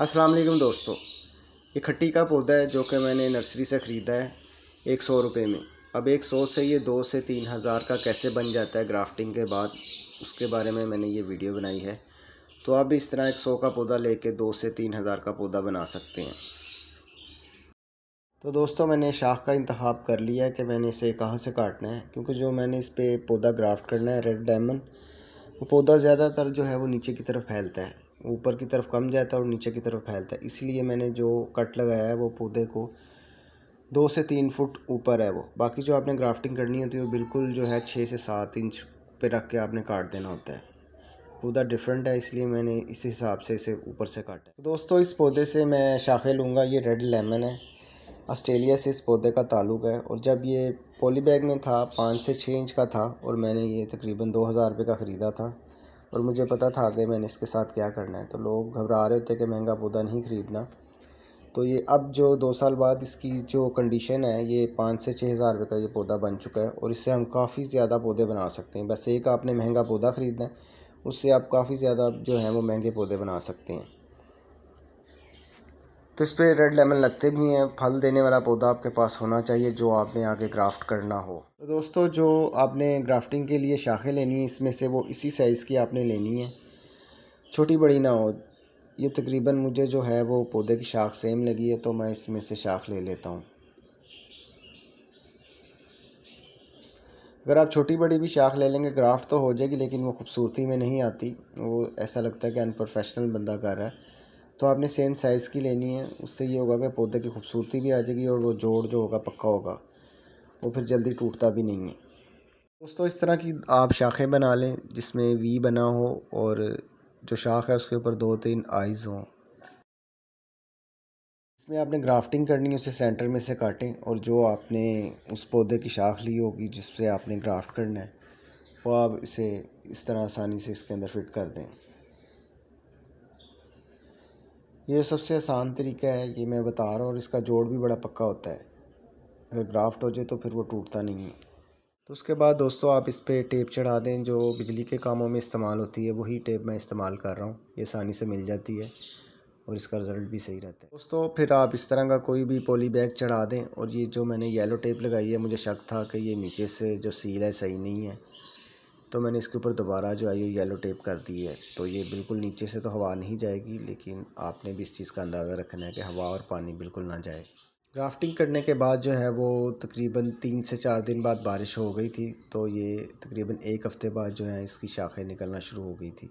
अस्सलाम वालेकुम दोस्तों, ये खट्टी का पौधा है जो कि मैंने नर्सरी से ख़रीदा है 100 रुपये में। अब 100 से ये 2 से 3 हज़ार का कैसे बन जाता है ग्राफ्टिंग के बाद, उसके बारे में मैंने ये वीडियो बनाई है। तो आप भी इस तरह 100 का पौधा लेके 2 से 3 हज़ार का पौधा बना सकते हैं। तो दोस्तों, मैंने शाख का इंतखाब कर लिया है कि मैंने इसे कहाँ से काटना है, क्योंकि जो मैंने इस पर पौधा ग्राफ्ट करना है रेड डायमंड, वो पौधा ज़्यादातर जो है वो नीचे की तरफ फैलता है, ऊपर की तरफ कम जाता है और नीचे की तरफ फैलता है। इसलिए मैंने जो कट लगाया है वो पौधे को 2 से 3 फुट ऊपर है वो। बाकी जो आपने ग्राफ्टिंग करनी होती है वो बिल्कुल जो है 6 से 7 इंच पे रख के आपने काट देना होता है। पौधा डिफरेंट है, इसलिए मैंने इस हिसाब से इसे ऊपर से काटा। तो दोस्तों, इस पौधे से मैं शाखें लूँगा। ये रेड लेमन है, ऑस्ट्रेलिया से इस पौधे का ताल्लुक़ है। और जब ये पॉली बैग में था 5 से 6 इंच का था और मैंने ये तकरीबन 2000 रुपये का ख़रीदा था और मुझे पता था कि मैंने इसके साथ क्या करना है। तो लोग घबरा रहे थे कि महंगा पौधा नहीं ख़रीदना। तो ये अब जो 2 साल बाद इसकी जो कंडीशन है, ये 5 से 6 हज़ार रुपये का ये पौधा बन चुका है और इससे हम काफ़ी ज़्यादा पौधे बना सकते हैं। बस एक आपने महंगा पौधा ख़रीदना है, उससे आप काफ़ी ज़्यादा जो है वो महंगे पौधे बना सकते हैं। तो इस पर रेड लेमन लगते भी हैं। फल देने वाला पौधा आपके पास होना चाहिए जो आपने आगे ग्राफ्ट करना हो। तो दोस्तों, जो आपने ग्राफ्टिंग के लिए शाखें लेनी है, इसमें से वो इसी साइज़ की आपने लेनी है, छोटी बड़ी ना हो। ये तकरीबन मुझे जो है वो पौधे की शाख सेम लगी है, तो मैं इसमें से शाख ले लेता हूँ। अगर आप छोटी बड़ी भी शाख ले लेंगे ग्राफ्ट तो हो जाएगी, लेकिन वो खूबसूरती में नहीं आती। वो ऐसा लगता है कि अनप्रोफेशनल बंदा कर रहा है। तो आपने सेम साइज़ की लेनी है। उससे ये होगा कि पौधे की खूबसूरती भी आ जाएगी और वो जोड़ जो होगा पक्का होगा, वो फिर जल्दी टूटता भी नहीं है। दोस्तों, इस तरह की आप शाखें बना लें जिसमें वी बना हो और जो शाख है उसके ऊपर 2-3 आइज़ हों। इसमें आपने ग्राफ्टिंग करनी है, उसे सेंटर में से काटें और जो आपने उस पौधे की शाख ली होगी जिससे आपने ग्राफ्ट करना है, वो आप इसे इस तरह आसानी से इसके अंदर फिट कर दें। ये सबसे आसान तरीका है, ये मैं बता रहा हूँ, और इसका जोड़ भी बड़ा पक्का होता है। अगर ग्राफ्ट हो जाए तो फिर वो टूटता नहीं है। तो उसके बाद दोस्तों, आप इस पर टेप चढ़ा दें। जो बिजली के कामों में इस्तेमाल होती है वही टेप मैं इस्तेमाल कर रहा हूँ। ये आसानी से मिल जाती है और इसका रिज़ल्ट भी सही रहता है। दोस्तों, फिर आप इस तरह का कोई भी पॉली बैग चढ़ा दें। और ये जो मैंने येलो टेप लगाई है, मुझे शक था कि ये नीचे से जो सील है सही नहीं है, तो मैंने इसके ऊपर दोबारा जो है ये येलो टेप कर दी है। तो ये बिल्कुल नीचे से तो हवा नहीं जाएगी, लेकिन आपने भी इस चीज़ का अंदाज़ा रखना है कि हवा और पानी बिल्कुल ना जाए। ग्राफ्टिंग करने के बाद जो है वो तकरीबन 3 से 4 दिन बाद बारिश हो गई थी, तो ये तकरीबन 1 हफ़्ते बाद जो है इसकी शाखें निकलना शुरू हो गई थी।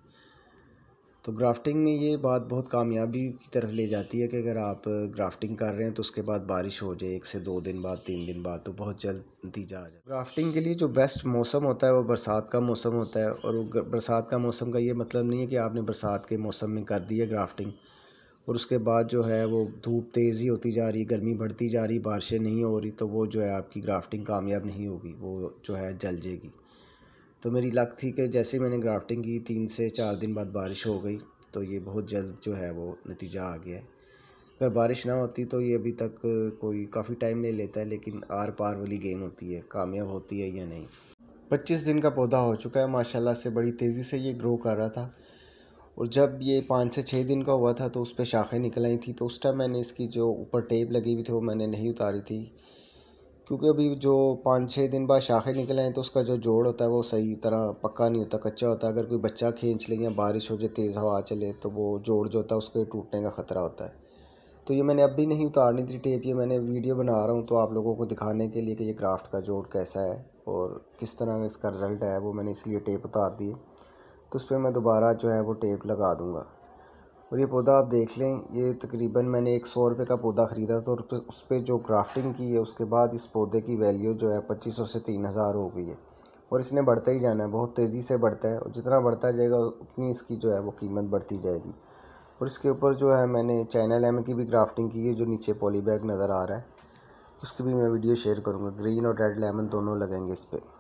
तो ग्राफ्टिंग में ये बात बहुत कामयाबी की तरफ ले जाती है कि अगर आप ग्राफ्टिंग कर रहे हैं तो उसके बाद बारिश हो जाए 1 से 2 दिन बाद, 3 दिन बाद, तो बहुत जल्द नतीजा आ जाए। ग्राफ्टिंग के लिए जो बेस्ट मौसम होता है वो बरसात का मौसम होता है। और बरसात का मौसम का ये मतलब नहीं है कि आपने बरसात के मौसम में कर दी है ग्राफ्टिंग और उसके बाद जो है वो धूप तेज़ी होती जा रही, गर्मी बढ़ती जा रही, बारिशें नहीं हो रही, तो वो जो है आपकी ग्राफ्टिंग कामयाब नहीं होगी, वो जो है जल जाएगी। तो मेरी लक थी कि जैसे ही मैंने ग्राफ्टिंग की 3 से 4 दिन बाद बारिश हो गई, तो ये बहुत जल्द जो है वो नतीजा आ गया है। अगर बारिश ना होती तो ये अभी तक कोई काफ़ी टाइम ले लेता है, लेकिन आर पार वाली गेम होती है, कामयाब होती है या नहीं। 25 दिन का पौधा हो चुका है, माशाल्लाह से बड़ी तेज़ी से ये ग्रो कर रहा था। और जब ये 5 से 6 दिन का हुआ था तो उस पर शाखें निकल आई थी। तो उस टाइम मैंने इसकी जो ऊपर टेप लगी हुई थी वो मैंने नहीं उतारी थी, क्योंकि अभी जो 5-6 दिन बाद शाखें निकल आए तो उसका जो जोड़ होता है वो सही तरह पक्का नहीं होता, कच्चा होता है। अगर कोई बच्चा खींच ले या बारिश हो जाए, तेज़ हवा चले, तो वो जोड़ जो होता है उसके टूटने का ख़तरा होता है। तो ये मैंने अभी नहीं उतारनी थी टेप, ये मैंने वीडियो बना रहा हूँ तो आप लोगों को दिखाने के लिए कि ये क्राफ्ट का जोड़ कैसा है और किस तरह का इसका रिज़ल्ट है, वो मैंने इसलिए टेप उतार दी। तो उस पर मैं दोबारा जो है वो टेप लगा दूँगा। और ये पौधा आप देख लें, ये तकरीबन मैंने 100 रुपये का पौधा ख़रीदा था और उस पर जो ग्राफ्टिंग की है उसके बाद इस पौधे की वैल्यू जो है 2500 से 3000 हो गई है। और इसने बढ़ता ही जाना है, बहुत तेज़ी से बढ़ता है और जितना बढ़ता जाएगा उतनी इसकी जो है वो कीमत बढ़ती जाएगी। और इसके ऊपर जो है मैंने चाइना लेमन की भी ग्राफ्टिंग की है, जो नीचे पॉली बैग नज़र आ रहा है, उसकी भी मैं वीडियो शेयर करूँगा। ग्रीन और रेड लेमन दोनों लगेंगे इस पर।